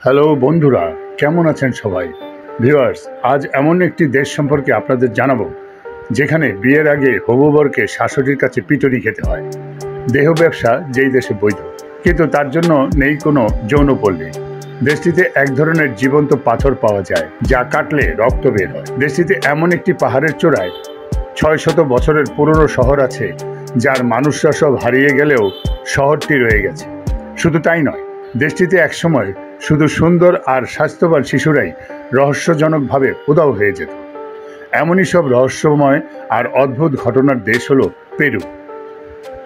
Hello বন্ধুরা, কেমন আছেন সবাই? ভিউয়ার্স, আজ এমন একটি দেশ সম্পর্কে আপনাদের জানাবো যেখানে বিয়ের আগে হবু বরকে শাশুড়ির কাছে পিটুনি খেতে হয়। দেহ ব্যবসা যেই দেশে বৈধ, কিন্তু তার জন্য নেই কোনো যৌনপল্লী। দেশটিতে এক ধরনের জীবন্ত পাথর পাওয়া যায় যা কাটলে রক্ত বের হয়। দেশটিতে এমন একটি পাহাড়ের চূড়ায় ৬০০ বছরের পুরনো শহর আছে যার মানুষরা সব হারিয়ে গেলেও শহরটি রয়ে গেছে। শুধু তাই নয়, দেশটিতে একসময় শুধু সুন্দর আর স্বাস্থ্যবান শিশুরাই রহস্যজনকভাবে উধাও হয়ে যেত। এমনই সব রহস্যময় আর অদ্ভুত ঘটনার দেশ হলো পেরু।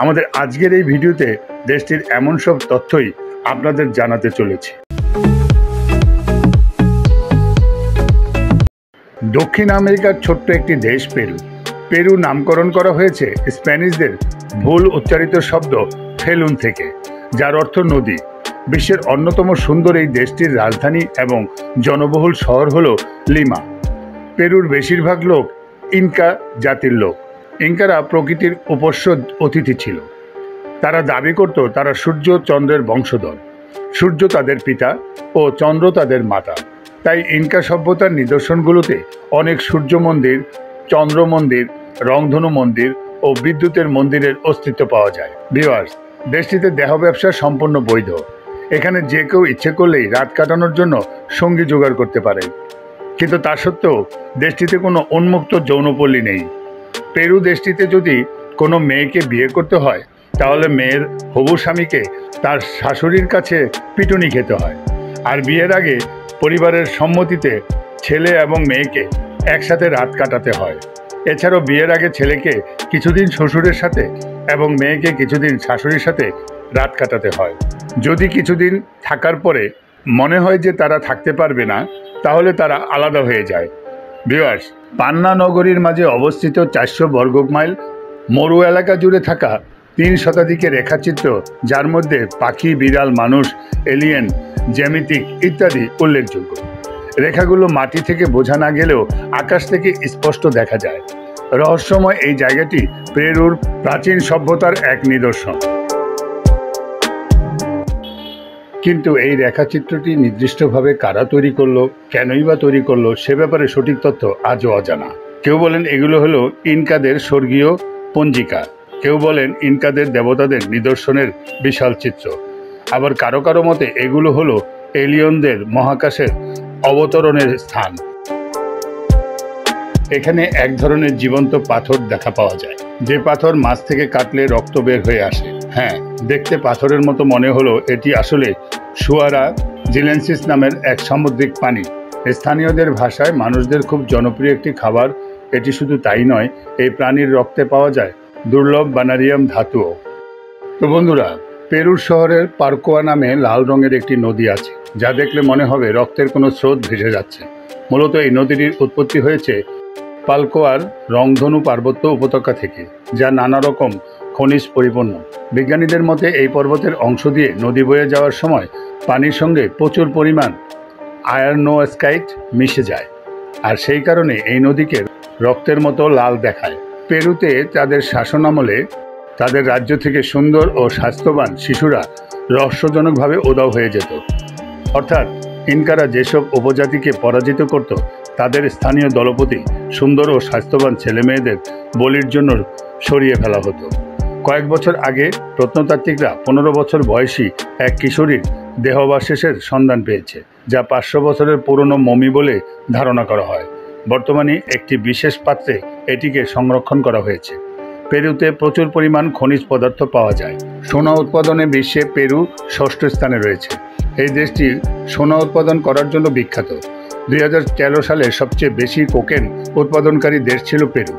আমাদের আজকের এই ভিডিওতে দেশটির এমন সব তথ্যই আপনাদের জানাতে চলেছি। দক্ষিণ আমেরিকার ছোট্ট একটি দেশ পেরু। পেরু নামকরণ করা হয়েছে স্প্যানিশদের ভুল উচ্চারিত শব্দ ফেলুন থেকে, যার অর্থ নদী। বিশ্বের অন্যতম সুন্দর এই দেশটির রাজধানী এবং জনবহুল শহর হল লিমা। পেরুর বেশিরভাগ লোক ইনকা জাতির লোক। ইনকারা প্রকৃতির উপস্য অতিথি ছিল। তারা দাবি করত তারা সূর্য চন্দ্রের বংশধর। সূর্য তাদের পিতা ও চন্দ্র তাদের মাতা। তাই ইনকা সভ্যতার নিদর্শনগুলোতে অনেক সূর্য মন্দির, চন্দ্র মন্দির, রংধনু মন্দির ও বিদ্যুতের মন্দিরের অস্তিত্ব পাওয়া যায়। ভিউয়ার্স, দেশটিতে দেহ ব্যবসা সম্পূর্ণ বৈধ। এখানে যে কেউ ইচ্ছে করলেই রাত কাটানোর জন্য সঙ্গী জোগাড় করতে পারে, কিন্তু তা সত্ত্বেও দেশটিতে কোনো উন্মুক্ত যৌনপল্লী নেই। পেরু দেশটিতে যদি কোনো মেয়েকে বিয়ে করতে হয় তাহলে মেয়ের হবু স্বামীকে তার শাশুড়ির কাছে পিটুনি খেতে হয়। আর বিয়ের আগে পরিবারের সম্মতিতে ছেলে এবং মেয়েকে একসাথে রাত কাটাতে হয়। এছাড়াও বিয়ের আগে ছেলেকে কিছুদিন শ্বশুরের সাথে এবং মেয়েকে কিছুদিন শাশুড়ির সাথে রাত কাটাতে হয়। যদি কিছুদিন থাকার পরে মনে হয় যে তারা থাকতে পারবে না, তাহলে তারা আলাদা হয়ে যায়। ভিউয়ার্স, পান্না নগরীর মাঝে অবস্থিত ৪০০ বর্গমাইল মরু এলাকা জুড়ে থাকা ৩ শতাধিকের রেখাচিত্র, যার মধ্যে পাখি, বিড়াল, মানুষ, এলিয়েন, জ্যামিতিক ইত্যাদি উল্লেখযোগ্য। রেখাগুলো মাটি থেকে বোঝা না গেলেও আকাশ থেকে স্পষ্ট দেখা যায়। রহস্যময় এই জায়গাটি পেরুর প্রাচীন সভ্যতার এক নিদর্শন। কিন্তু এই রেখাচিত্রটি নির্দিষ্টভাবে কারা তৈরি করলো, কেনই বা তৈরি করলো, সে ব্যাপারে সঠিক তথ্য আজও অজানা। কেউ বলেন এগুলো হলো ইনকাদের স্বর্গীয় পঞ্জিকা, কেউ বলেন ইনকাদের দেবতাদের নিদর্শনের বিশাল চিত্র, আবার কারো কারো মতে এগুলো হলো এলিয়নদের মহাকাশের অবতরণের স্থান। এখানে এক ধরনের জীবন্ত পাথর দেখা পাওয়া যায়, যে পাথর মাছ থেকে কাটলে রক্ত বের হয়ে আসে। হ্যাঁ, দেখতে পাথরের মতো মনে হলো এটি আসলে সুয়ারা জিলেন্সিস নামের এক সামুদ্রিক প্রাণী। স্থানীয়দের ভাষায় মানুষদের খুব জনপ্রিয় একটি খাবার। এটি শুধু তাই নয়, এই প্রাণীর রক্তে পাওয়া যায় দুর্লভ বানারিয়াম ধাতুও। তো বন্ধুরা, পেরুর শহরের পারকোয়া নামে লাল রঙের একটি নদী আছে, যা দেখলে মনে হবে রক্তের কোনো স্রোত ভেসে যাচ্ছে। মূলত এই নদীটির উৎপত্তি হয়েছে পালকোয়ার রংধনু পার্বত্য উপত্যকা থেকে, যা নানা রকম খনিজ পরিপূর্ণ। বিজ্ঞানীদের মতে এই পর্বতের অংশ দিয়ে নদী বয়ে যাওয়ার সময় পানির সঙ্গে প্রচুর পরিমাণ আয়রনোস্কাইট মিশে যায়, আর সেই কারণে এই নদীকে রক্তের মতো লাল দেখায়। পেরুতে তাদের শাসনামলে তাদের রাজ্য থেকে সুন্দর ও স্বাস্থ্যবান শিশুরা রহস্যজনকভাবে উধাও হয়ে যেত। অর্থাৎ ইনকারা যেসব উপজাতিকে পরাজিত করত, তাদের স্থানীয় দলপতি সুন্দর ও স্বাস্থ্যবান ছেলেমেয়েদের বলির জন্য সরিয়ে ফেলা হতো। কয়েক বছর আগে প্রত্নতাত্ত্বিকরা ১৫ বছর বয়সী এক কিশোরীর দেহাবশেষের সন্ধান পেয়েছে, যা ৫০০ বছরের পুরনো মমি বলে ধারণা করা হয়। বর্তমানে একটি বিশেষ পাত্রে এটিকে সংরক্ষণ করা হয়েছে। পেরুতে প্রচুর পরিমাণ খনিজ পদার্থ পাওয়া যায়। সোনা উৎপাদনে বিশ্বে পেরু ৬ষ্ঠ স্থানে রয়েছে। এই দেশটি সোনা উৎপাদন করার জন্য বিখ্যাত। ২০১৩ সালে সবচেয়ে বেশি কোকেন উৎপাদনকারী দেশ ছিল পেরু।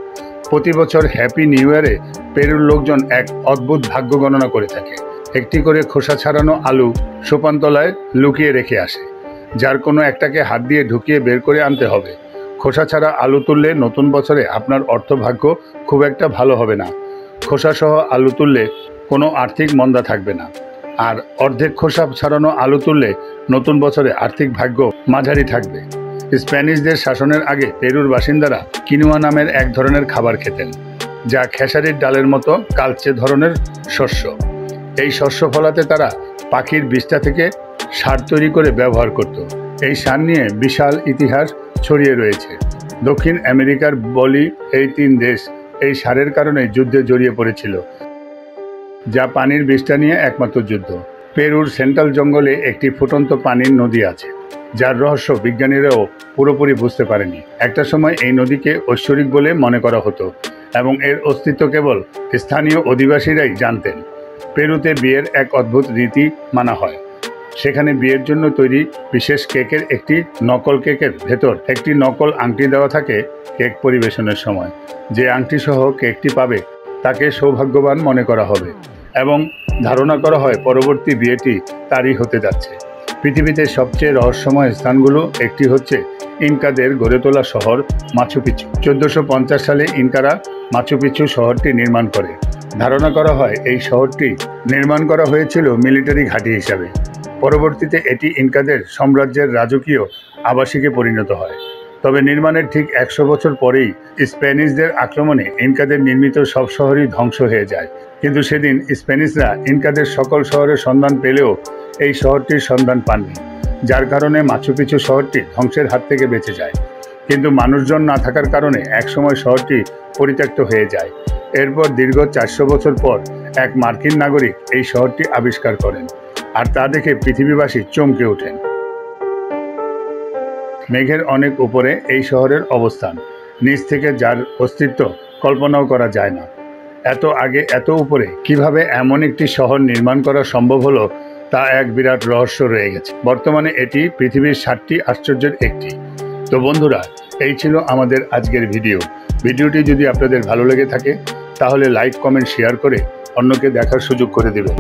প্রতি বছর হ্যাপি নিউ ইয়ারে পেরুর লোকজন এক অদ্ভুত ভাগ্য গণনা করে থাকে। একটি করে খোসা ছাড়ানো আলু সোপানতলায় লুকিয়ে রেখে আসে, যার কোনো একটাকে হাত দিয়ে ঢুকিয়ে বের করে আনতে হবে। খোসা ছাড়া আলু তুললে নতুন বছরে আপনার অর্থভাগ্য খুব একটা ভালো হবে না। খোসাসহ আলু তুললে কোনো আর্থিক মন্দা থাকবে না। আর অর্ধেক খোসা ছাড়ানো আলু তুললে নতুন বছরে আর্থিক ভাগ্য মাঝারি থাকবে। স্প্যানিশদের শাসনের আগে পেরুর বাসিন্দারা কিনুয়া নামের এক ধরনের খাবার খেতেন, যা খেসারির ডালের মতো কালচে ধরনের শস্য। এই শস্য ফলাতে তারা পাখির বিষ্ঠা থেকে সার তৈরি করে ব্যবহার করত। এই সার নিয়ে বিশাল ইতিহাস ছড়িয়ে রয়েছে। দক্ষিণ আমেরিকার বলি এই 3 দেশ এই সারের কারণে যুদ্ধে জড়িয়ে পড়েছিল, যা পানির বিষ্ঠা নিয়ে একমাত্র যুদ্ধ। পেরুর সেন্ট্রাল জঙ্গলে একটি ফুটন্ত পানির নদী আছে, যার রহস্য বিজ্ঞানীরাও পুরোপুরি বুঝতে পারেনি। একটা সময় এই নদীকে ঐশ্বরিক বলে মনে করা হতো এবং এর অস্তিত্ব কেবল স্থানীয় অধিবাসীরাই জানতেন। পেরুতে বিয়ের এক অদ্ভুত রীতি মানা হয়। সেখানে বিয়ের জন্য তৈরি বিশেষ কেকের একটি নকল কেকের ভেতর একটি নকল আংটি দেওয়া থাকে। কেক পরিবেশনের সময় যে আংটি সহ কেকটি পাবে তাকে সৌভাগ্যবান মনে করা হবে এবং ধারণা করা হয় পরবর্তী বিয়েটি তারই হতে যাচ্ছে। পৃথিবীতে সবচেয়ে রহস্যময় স্থানগুলো একটি হচ্ছে ইনকাদের গড়ে তোলা শহর মাচু পিচু। 1450 সালে ইনকারা মাচু পিচু শহরটি নির্মাণ করে। ধারণা করা হয় এই শহরটি নির্মাণ করা হয়েছিল মিলিটারি ঘাঁটি হিসাবে। পরবর্তীতে এটি ইনকাদের সাম্রাজ্যের রাজকীয় আবাসিকে পরিণত হয়। তবে নির্মাণের ঠিক 100 বছর পরেই স্প্যানিশদের আক্রমণে ইনকাদের নির্মিত সব শহরই ধ্বংস হয়ে যায়। কিন্তু সেদিন স্প্যানিশরা ইনকাদের সকল শহরের সন্ধান পেলেও এই শহরটির সন্ধান পাননি, যার কারণে মাচু পিচু শহরটি ধ্বংসের হাত থেকে বেঁচে যায়। কিন্তু মানুষজন না থাকার কারণে একসময় শহরটি পরিত্যক্ত হয়ে যায়। এরপর দীর্ঘ 400 বছর পর এক মার্কিন নাগরিক এই শহরটি আবিষ্কার করেন, আর তা দেখে পৃথিবীবাসী চমকে ওঠেন। মেঘের অনেক উপরে এই শহরের অবস্থান, নিচ থেকে যার অস্তিত্ব কল্পনাও করা যায় না। এত আগে এত উপরে কিভাবে এমন একটি শহর নির্মাণ করা সম্ভব হলো, তা এক বিরাট রহস্য রয়ে গেছে। বর্তমানে এটি পৃথিবীর 7টি আশ্চর্যের একটি। তো বন্ধুরা, এই ছিল আমাদের আজকের ভিডিওটি যদি আপনাদের ভালো লেগে থাকে তাহলে লাইক, কমেন্ট, শেয়ার করে অন্যকে দেখার সুযোগ করে দেবেন।